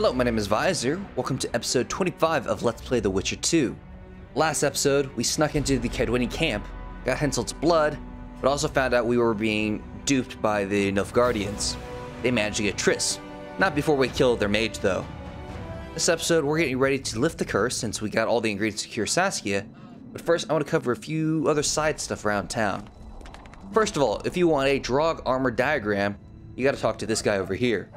Hello, my name is Visor. Welcome to episode 25 of Let's Play The Witcher 2. Last episode, we snuck into the Cadwini camp, got Henselt's blood, but also found out we were being duped by the Nilfgaardians. They managed to get Triss. Not before we killed their mage, though. This episode, we're getting ready to lift the curse since we got all the ingredients to cure Saskia, but first I want to cover a few other side stuff around town. First of all, if you want a Draug armor diagram, you gotta talk to this guy over here.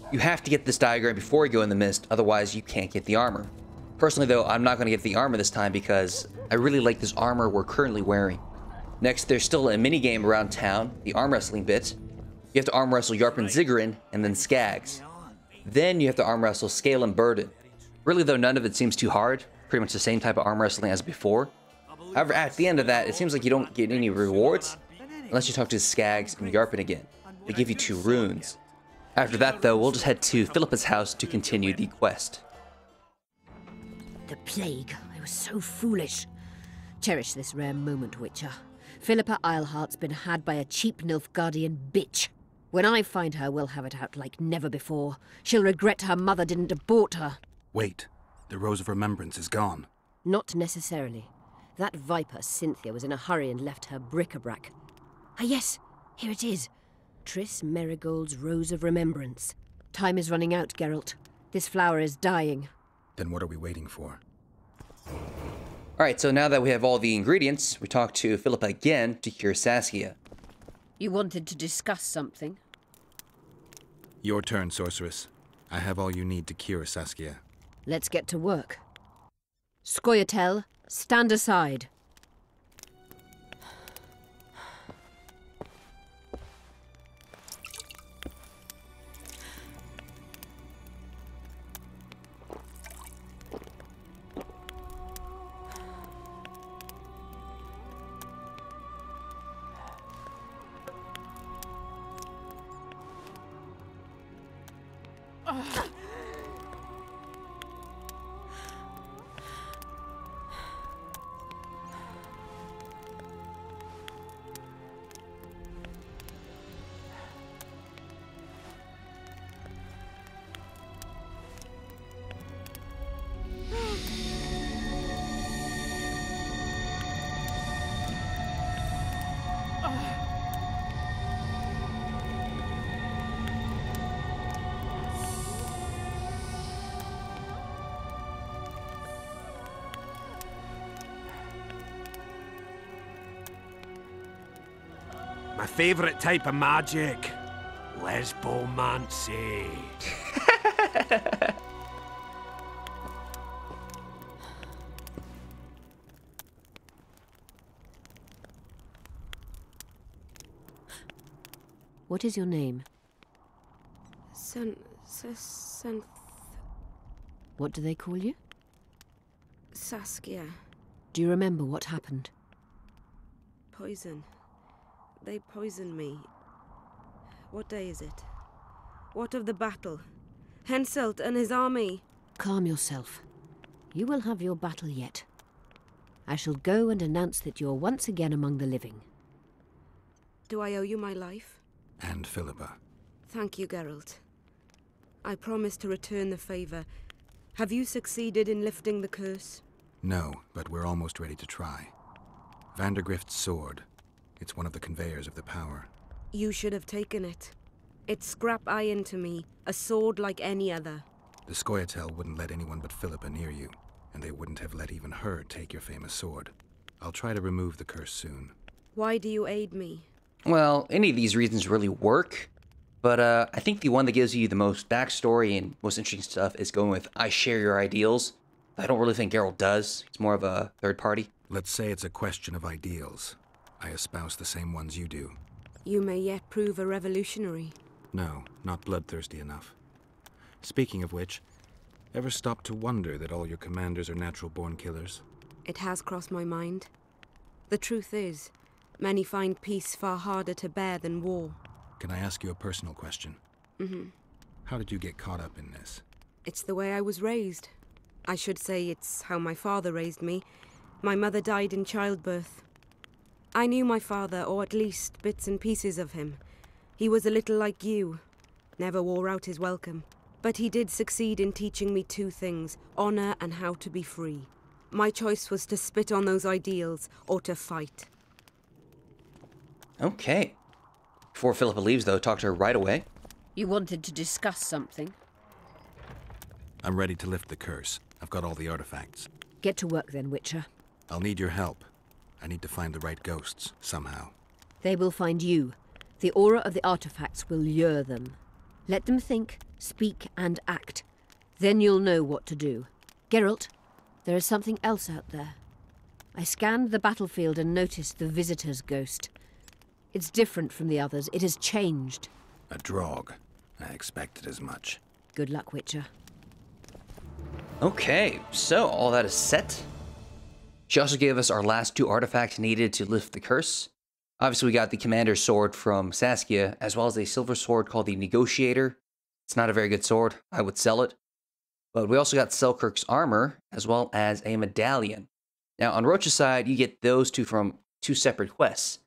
You have to get this diagram before you go in the mist, otherwise you can't get the armor. Personally though, I'm not going to get the armor this time because I really like this armor we're currently wearing. Next, there's still a minigame around town, the arm wrestling bit. You have to arm wrestle Yarp and Ziggurin, and then Skags. Then you have to arm wrestle Scale and Burden. Really though, none of it seems too hard, pretty much the same type of arm wrestling as before. However, at the end of that, it seems like you don't get any rewards unless you talk to Skags and Yarpen again. They give you 2 runes. After that, though, we'll just head to Philippa's house to continue the quest. The plague. I was so foolish. Cherish this rare moment, Witcher. Philippa Eilhart's been had by a cheap Nilfgaardian bitch. When I find her, we'll have it out like never before. She'll regret her mother didn't abort her. Wait. The Rose of Remembrance is gone. Not necessarily. That viper, Cynthia, was in a hurry and left her bric-a-brac. Ah yes, here it is. Triss Merigold's Rose of Remembrance. Time is running out, Geralt. This flower is dying. Then what are we waiting for? Alright, so now that we have all the ingredients, we talk to Philippa again to cure Saskia. You wanted to discuss something? Your turn, sorceress. I have all you need to cure Saskia. Let's get to work. Scoia'tael, stand aside. My favourite type of magic. Lesbomancy. What is your name? What do they call you? Saskia. Do you remember what happened? Poison. They poisoned me. What day is it? What of the battle? Henselt and his army. Calm yourself. You will have your battle yet. I shall go and announce that you're once again among the living. Do I owe you my life? And Philippa. Thank you, Geralt. I promise to return the favour. Have you succeeded in lifting the curse? No, but we're almost ready to try. Vandergrift's sword. It's one of the conveyors of the power. You should have taken it. It's scrap iron to me, a sword like any other. The Scoia'tael wouldn't let anyone but Philippa near you, and they wouldn't have let even her take your famous sword. I'll try to remove the curse soon. Why do you aid me? Well, any of these reasons really work, but I think the one that gives you the most backstory and most interesting stuff is going with I share your ideals. I don't really think Geralt does. It's more of a third party. Let's say it's a question of ideals. I espouse the same ones you do. You may yet prove a revolutionary. No, not bloodthirsty enough. Speaking of which, ever stop to wonder that all your commanders are natural-born killers? It has crossed my mind. The truth is, many find peace far harder to bear than war. Can I ask you a personal question? Mm-hmm. How did you get caught up in this? It's the way I was raised. I should say it's how my father raised me. My mother died in childbirth. I knew my father, or at least bits and pieces of him. He was a little like you. Never wore out his welcome. But he did succeed in teaching me two things, honor and how to be free. My choice was to spit on those ideals or to fight. Okay. Before Philippa leaves, though, talk to her right away. You wanted to discuss something? I'm ready to lift the curse. I've got all the artifacts. Get to work then, Witcher. I'll need your help. I need to find the right ghosts, somehow. They will find you. The aura of the artifacts will lure them. Let them think, speak, and act. Then you'll know what to do. Geralt, there is something else out there. I scanned the battlefield and noticed the Visitor's ghost. It's different from the others. It has changed. A drog. I expected as much. Good luck, Witcher. Okay, so all that is set. She also gave us our last two artifacts needed to lift the curse. Obviously, we got the Commander's Sword from Saskia, as well as a silver sword called the Negotiator. It's not a very good sword. I would sell it. But we also got Selkirk's armor, as well as a medallion. Now, on Roach's side, you get those two from two separate quests.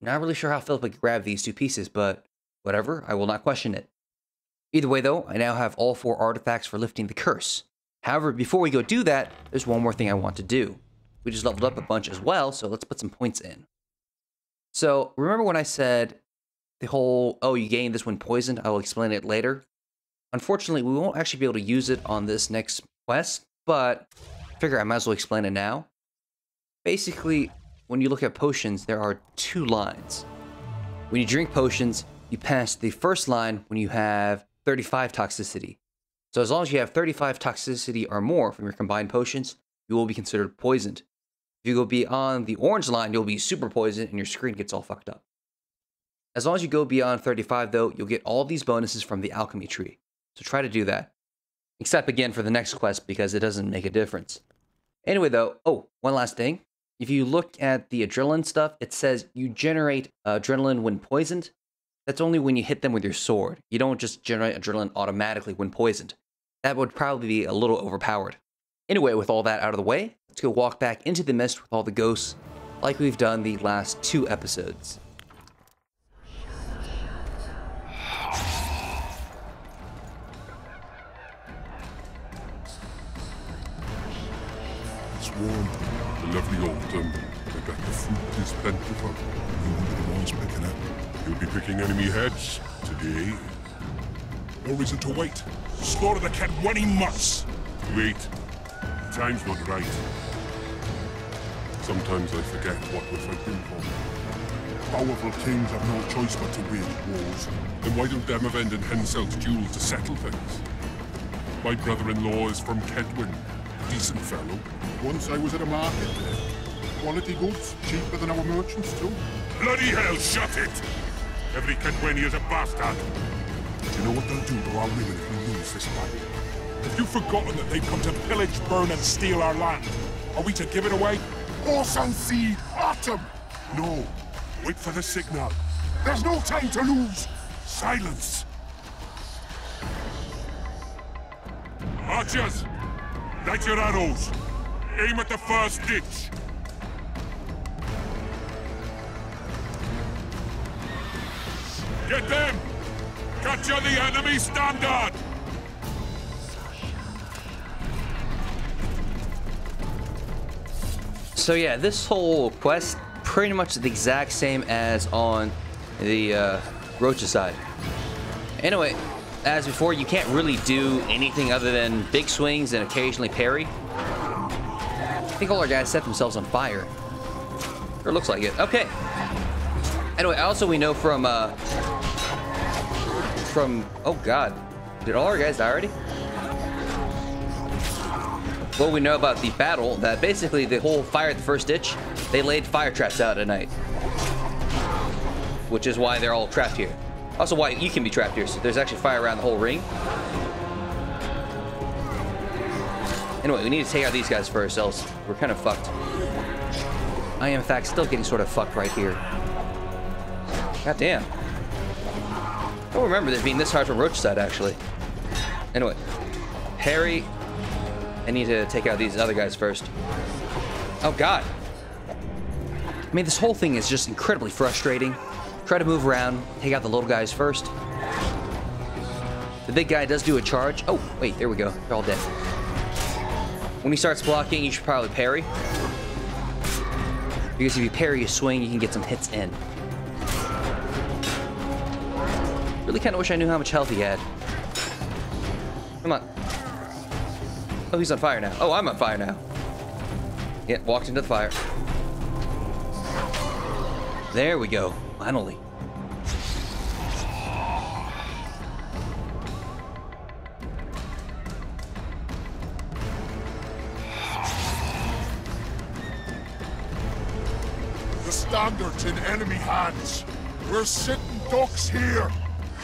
I'm not really sure how Philippa could grab these two pieces, but whatever, I will not question it. Either way, though, I now have all 4 artifacts for lifting the curse. However, before we go do that, there's one more thing I want to do. We just leveled up a bunch as well, so let's put some points in. So, remember when I said the whole, oh, you gain this when poisoned? I will explain it later. Unfortunately, we won't actually be able to use it on this next quest, but I figure I might as well explain it now. Basically, when you look at potions, there are 2 lines. When you drink potions, you pass the first line when you have 35 toxicity. So as long as you have 35 toxicity or more from your combined potions, you will be considered poisoned. If you go beyond the orange line, you'll be super poisoned and your screen gets all fucked up. As long as you go beyond 35 though, you'll get all these bonuses from the alchemy tree. So try to do that. Except again for the next quest because it doesn't make a difference. Anyway though, oh, one last thing. If you look at the adrenaline stuff, it says you generate adrenaline when poisoned. That's only when you hit them with your sword. You don't just generate adrenaline automatically when poisoned. That would probably be a little overpowered. Anyway, with all that out of the way, let's go walk back into the mist with all the ghosts, like we've done the last 2 episodes. It's warm. The lovely autumn. I bet the fruit is plentiful. You won't be the ones picking it. You'll be picking enemy heads today. No reason to wait. Slaughter the cat when he must. Wait. Time's not right. Sometimes I forget what we're fighting for. Powerful kings have no choice but to wage wars. Then why don't Demavend and Henselt's duels to settle things? My brother-in-law is from Kedwin. Decent fellow. Once I was at a market there. Quality goods, cheaper than our merchants too. Bloody hell, shut it! Every Kedwini is a bastard. Do you know what they'll do to our women if we lose this battle? Have you forgotten that they've come to pillage, burn and steal our land? Are we to give it away? Horse and seed, autumn! No. Wait for the signal. There's no time to lose. Silence. Archers! Light your arrows! Aim at the first ditch! Get them! Capture the enemy standard! So yeah, this whole quest pretty much the exact same as on the Roach's side. Anyway, as before, you can't really do anything other than big swings and occasionally parry. I think all our guys set themselves on fire. Or looks like it. Okay. Anyway, also we know from oh god, did all our guys die already? Well, we know about the battle that basically the whole fire at the first ditch, they laid fire traps out at night, which is why they're all trapped here. Also, why you can be trapped here. So there's actually fire around the whole ring. Anyway, we need to take out these guys first, else we're kind of fucked. I am in fact still getting sort of fucked right here. God damn. I don't remember this being this hard from Roach's side, actually. Anyway, parry. I need to take out these other guys first. Oh god. I mean, this whole thing is just incredibly frustrating. Try to move around, take out the little guys first. The big guy does do a charge. Oh, wait, there we go. They're all dead. When he starts blocking, you should probably parry. Because if you parry a swing, you can get some hits in. Really kind of wish I knew how much health he had. Come on. Oh, he's on fire now. Oh, I'm on fire now. Yeah, walked into the fire. There we go. Finally. The standard's in enemy hands. We're sitting ducks here.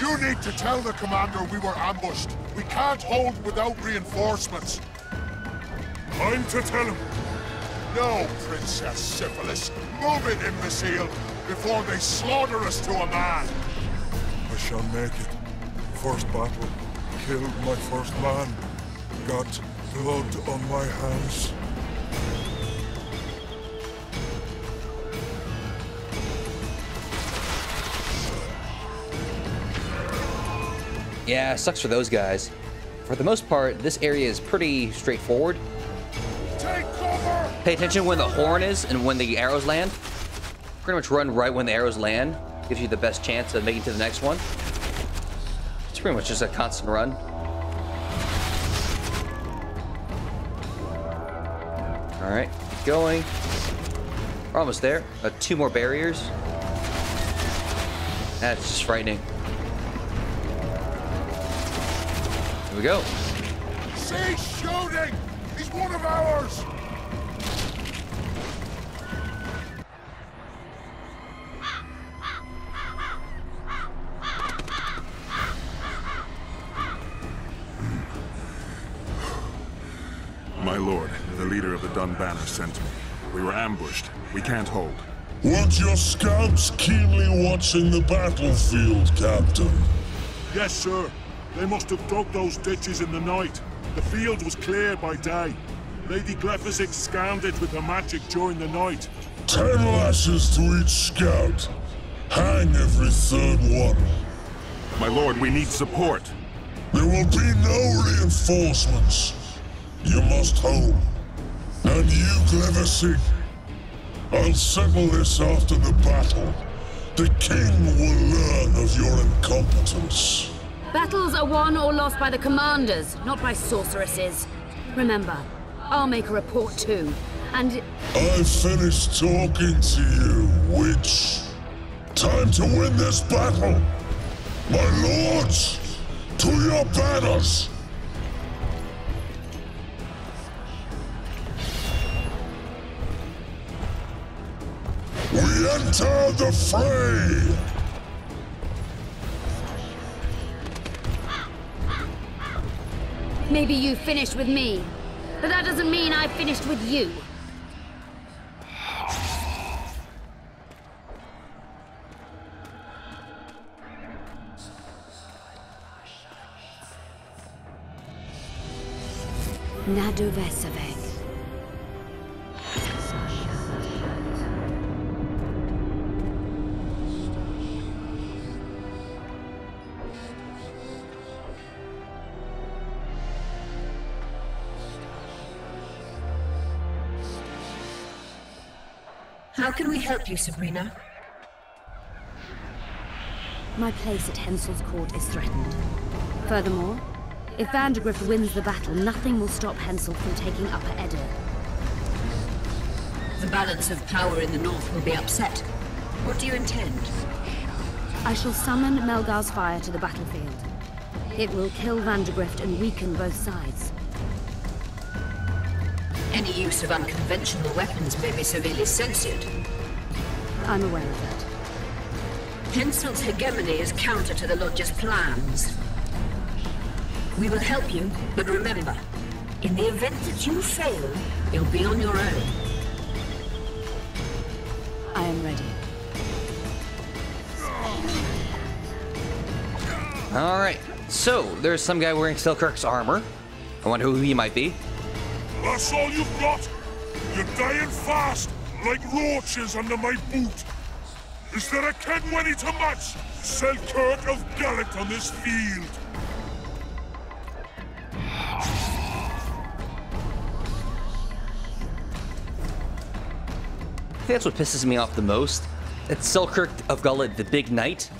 You need to tell the commander we were ambushed. We can't hold without reinforcements. I'm to tell him. No, Princess Syphilis. Move it, imbecile, before they slaughter us to a man. I shall make it. First battle. Killed my first man. Got blood on my hands. Yeah, sucks for those guys. For the most part, this area is pretty straightforward. Take cover! Pay attention when the horn is and when the arrows land. Pretty much run right when the arrows land. Gives you the best chance of making it to the next one. It's pretty much just a constant run. Alright, keep going. We're almost there. 2 more barriers. That's just frightening. Here we go. Cease shooting! He's one of ours! My lord, the leader of the Dun Banner sent me. We were ambushed. We can't hold. Weren't your scouts keenly watching the battlefield, Captain? Yes, sir. They must have dug those ditches in the night. The field was clear by day. Lady Glephisic scanned it with her magic during the night. 10 lashes to each scout. Hang every third one. My lord, we need support. There will be no reinforcements. You must hold. And you, Glephisic, I'll settle this after the battle. The king will learn of your incompetence. Battles are won or lost by the commanders, not by sorceresses. Remember, I'll make a report too, and... I've finished talking to you, witch. Time to win this battle. My lords, to your banners! We enter the fray! Maybe you finished with me, but that doesn't mean I finished with you. Nadovesavek. How can we help you, Sabrina? My place at Hensel's court is threatened. Furthermore, if Vandergrift wins the battle, nothing will stop Hensel from taking Upper Edda. The balance of power in the north will be upset. What do you intend? I shall summon Melgar's fire to the battlefield. It will kill Vandergrift and weaken both sides. Any use of unconventional weapons may be severely censored. I'm aware of that. Hensel's hegemony is counter to the Lodge's plans. We will help you, but remember, in the event that you fail, you'll be on your own. I am ready. Alright, so there's some guy wearing Selkirk's armor. I wonder who he might be. That's all you've got? You're dying fast, like roaches under my boot. Is there a Kenwenny to match Selkirk of Gallic on this field? that's what pisses me off the most. That Selkirk of Gullet, the big knight,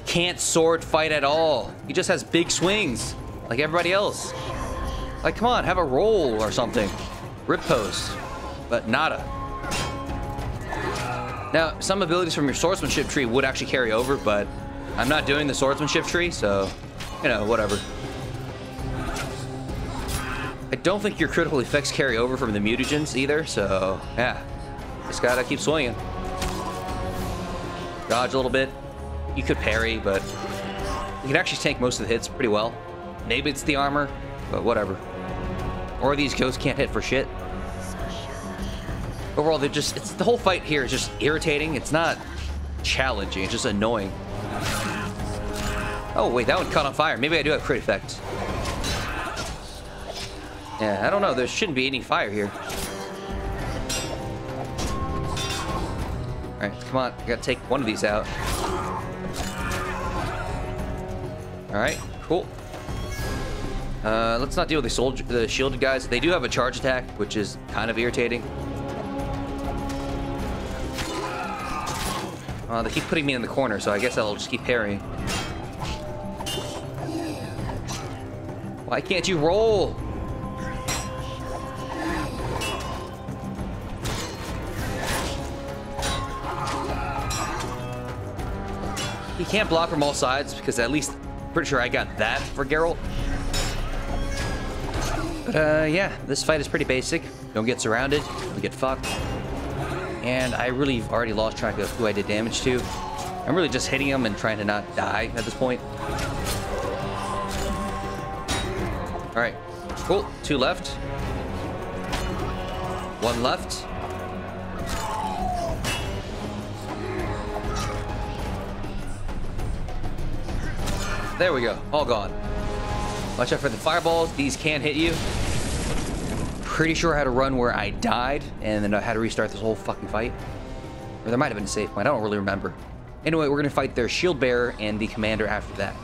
can't sword fight at all. He just has big swings, like everybody else. Like, come on, have a roll or something. Rip post, but nada. Now, some abilities from your swordsmanship tree would actually carry over, but I'm not doing the swordsmanship tree, so, you know, whatever. I don't think your critical effects carry over from the mutagens either, so, yeah. Just gotta keep swinging. Dodge a little bit. You could parry, but you can actually tank most of the hits pretty well. Maybe it's the armor, but whatever. Or these ghosts can't hit for shit. Overall, they're just, the whole fight here is just irritating. It's not challenging, it's just annoying. Oh, wait, that one caught on fire. Maybe I do have crit effect. Yeah, I don't know. There shouldn't be any fire here. All right, come on. I gotta take one of these out. All right, cool. Let's not deal with the shielded guys. They do have a charge attack, which is kind of irritating. They keep putting me in the corner, so I guess I'll just keep parrying. Why can't you roll? You can't block from all sides, because at least I'm pretty sure I got that for Geralt. But yeah, this fight is pretty basic. Don't get surrounded, don't get fucked. And I really have already lost track of who I did damage to. I'm really just hitting him and trying to not die at this point. All right, cool. 2 left. 1 left. There we go, all gone. Watch out for the fireballs. These can hit you. Pretty sure I had a run where I died, and then I had to restart this whole fucking fight. Or there might have been a save point. I don't really remember. Anyway, we're going to fight their shield bearer and the commander after that.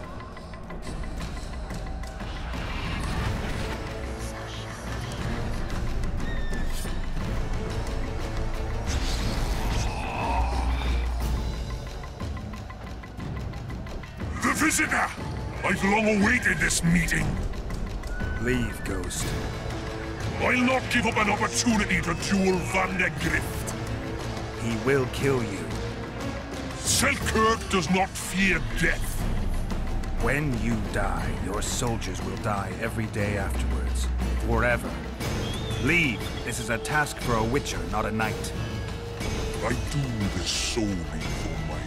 The visitor! I've long awaited this meeting. Leave, Ghost. I'll not give up an opportunity to duel Van der Grift. He will kill you. Selkirk does not fear death. When you die, your soldiers will die every day afterwards. Forever. Leave. This is a task for a witcher, not a knight. I do this solely for my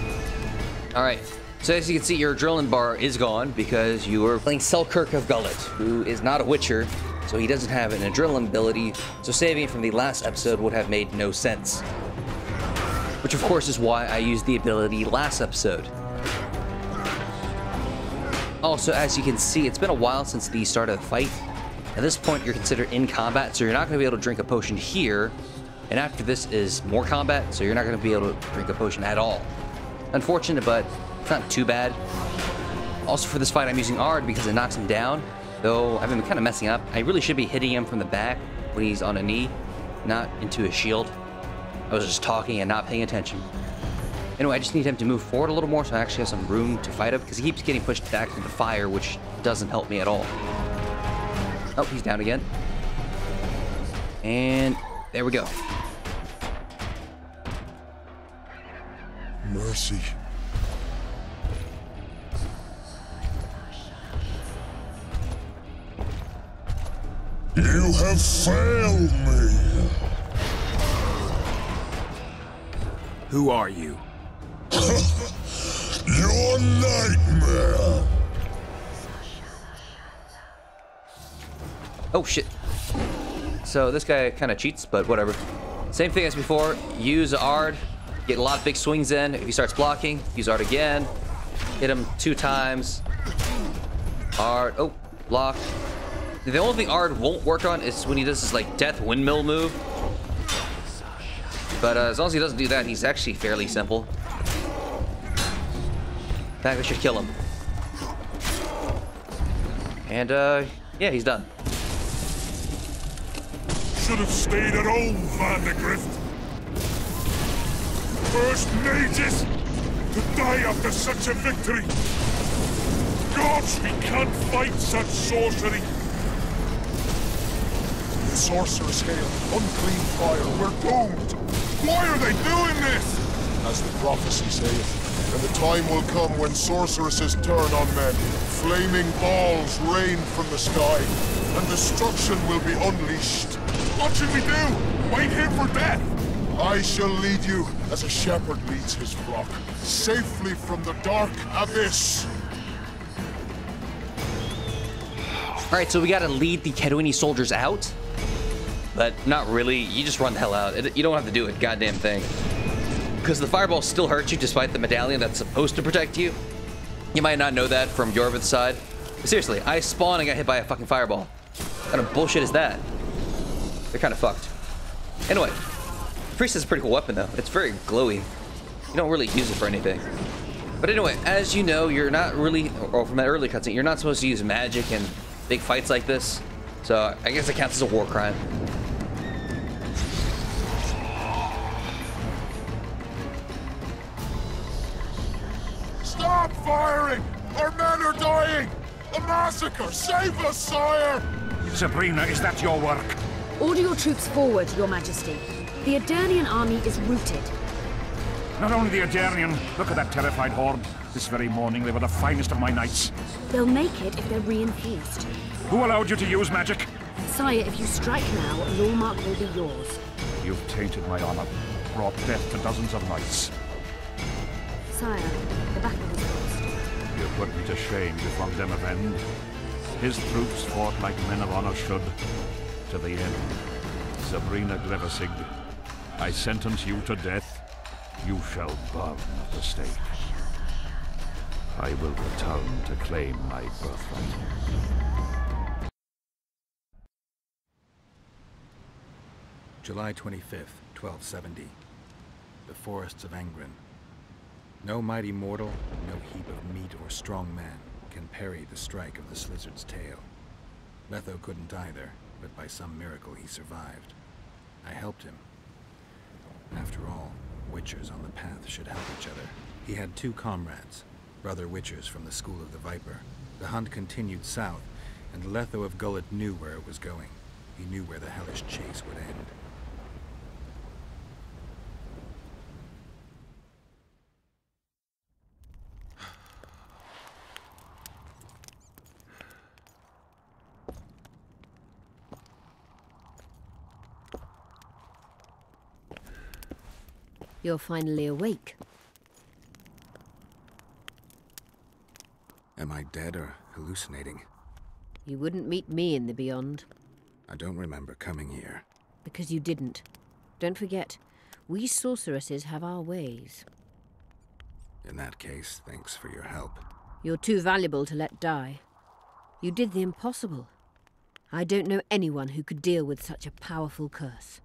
men. All right. So as you can see, your adrenaline bar is gone because you were playing Selkirk of Gullet, who is not a witcher, so he doesn't have an adrenaline ability, so saving it from the last episode would have made no sense. Which of course is why I used the ability last episode. Also, as you can see, it's been a while since the start of the fight. At this point, you're considered in combat, so you're not going to be able to drink a potion here, and after this is more combat, so you're not going to be able to drink a potion at all. Unfortunate, but it's not too bad. Also for this fight, I'm using Ard because it knocks him down. Though I've been kind of messing up. I really should be hitting him from the back when he's on a knee, not into his shield. I was just talking and not paying attention. Anyway, I just need him to move forward a little more so I actually have some room to fight him because he keeps getting pushed back into fire, which doesn't help me at all. Oh, he's down again. And there we go. Mercy. You have failed me. Who are you? Your nightmare. Oh shit. So this guy kind of cheats, but whatever. Same thing as before. Use Ard. Get a lot of big swings in. If he starts blocking, use Ard again. Hit him 2 times. Ard. Oh, block. The only thing Ard won't work on is when he does his like death windmill move. But as long as he doesn't do that, he's actually fairly simple. In fact, I should kill him. And yeah, he's done. should have stayed at home, Vandegrift. First mages to die after such a victory. Gods, we can't fight such sorcery. The sorceress hail, unclean fire, we're doomed! Why are they doing this? As the prophecy saith, and the time will come when sorceresses turn on men. Flaming balls rain from the sky, and destruction will be unleashed. What should we do? Wait here for death? I shall lead you as a shepherd leads his flock, safely from the dark abyss. Alright, so we gotta lead the Kedwini soldiers out? But not really, you just run the hell out. You don't have to do a goddamn thing. Because the fireball still hurts you despite the medallion that's supposed to protect you. You might not know that from Iorveth's side. But seriously, I spawned and got hit by a fucking fireball. What kind of bullshit is that? They're kind of fucked. Anyway, Priest is a pretty cool weapon though. It's very glowy. You don't really use it for anything. But anyway, as you know, you're not really, or from that early cutscene, you're not supposed to use magic in big fights like this. So I guess it counts as a war crime. Stop firing! Our men are dying! A massacre! Save us, sire! Sabrina, is that your work? Order your troops forward, Your Majesty. The Aedirnian army is routed. Not only the Aedirnian, look at that terrified horde. This very morning they were the finest of my knights. They'll make it if they're reinforced. Who allowed you to use magic? Sire, if you strike now, Lawmark will be yours. You've tainted my honor, brought death to dozens of knights. Sire, the battle was lost. You put me to shame before Demavend. His troops fought like men of honor should, to the end. Sabrina Grevesig, I sentence you to death. You shall burn at the stake. I will return to claim my birthright. July 25th, 1270. The forests of Angren. No mighty mortal, no heap of meat or strong man can parry the strike of the Slizzard's tail. Letho couldn't either, but by some miracle he survived. I helped him. After all, Witchers on the path should help each other. He had two comrades, brother Witchers from the School of the Viper. The hunt continued south, and Letho of Gullet knew where it was going. He knew where the hellish chase would end. You're finally awake. Am I dead or hallucinating? You wouldn't meet me in the beyond. I don't remember coming here. Because you didn't. Don't forget, we sorceresses have our ways. In that case, thanks for your help. You're too valuable to let die. You did the impossible. I don't know anyone who could deal with such a powerful curse.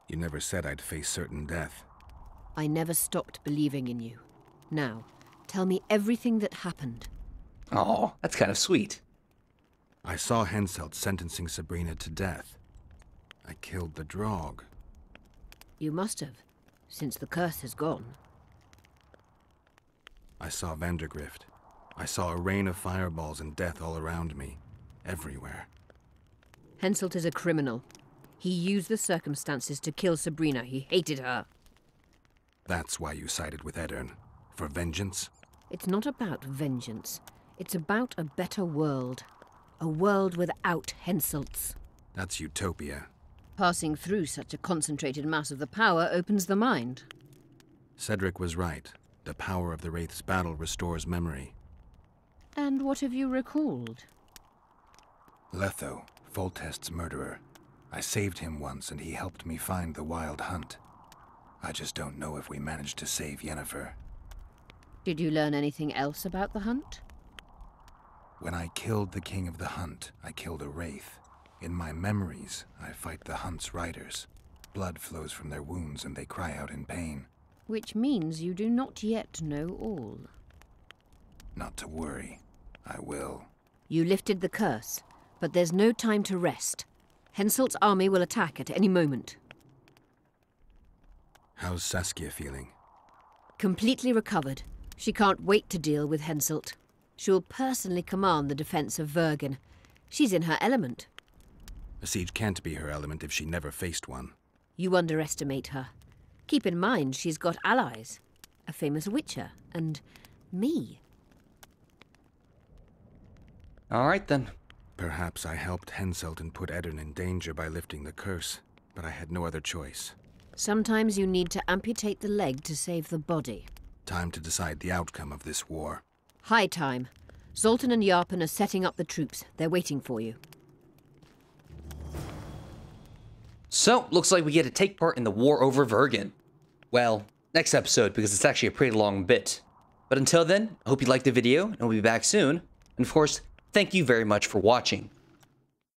You never said I'd face certain death. I never stopped believing in you. Now, tell me everything that happened. Oh, that's kind of sweet. I saw Henselt sentencing Sabrina to death. I killed the Draug. You must have, since the curse has gone. I saw Vandegrift. I saw a rain of fireballs and death all around me. Everywhere. Henselt is a criminal. He used the circumstances to kill Sabrina. He hated her. That's why you sided with Aedirn. For vengeance? It's not about vengeance. It's about a better world. A world without Henselts. That's utopia. Passing through such a concentrated mass of the power opens the mind. Cedric was right. The power of the Wraith's battle restores memory. And what have you recalled? Letho, Foltest's murderer. I saved him once and he helped me find the Wild Hunt. I just don't know if we managed to save Yennefer. Did you learn anything else about the hunt? When I killed the King of the Hunt, I killed a Wraith. In my memories, I fight the Hunt's riders. Blood flows from their wounds and they cry out in pain. Which means you do not yet know all. Not to worry. I will. You lifted the curse, But there's no time to rest. Henselt's army will attack at any moment. How's Saskia feeling? Completely recovered. She can't wait to deal with Henselt. She will personally command the defense of Vergen. She's in her element. A siege can't be her element if she never faced one. You underestimate her. Keep in mind she's got allies. A famous witcher, and me. All right, then. Perhaps I helped Henselt and put Eddern in danger by lifting the curse, but I had no other choice. Sometimes you need to amputate the leg to save the body. Time to decide the outcome of this war. High time. Zoltan and Yarpen are setting up the troops. They're waiting for you. So, looks like we get to take part in the war over Vergen. Well, next episode, because it's actually a pretty long bit. But until then, I hope you liked the video, and we'll be back soon. And of course, thank you very much for watching.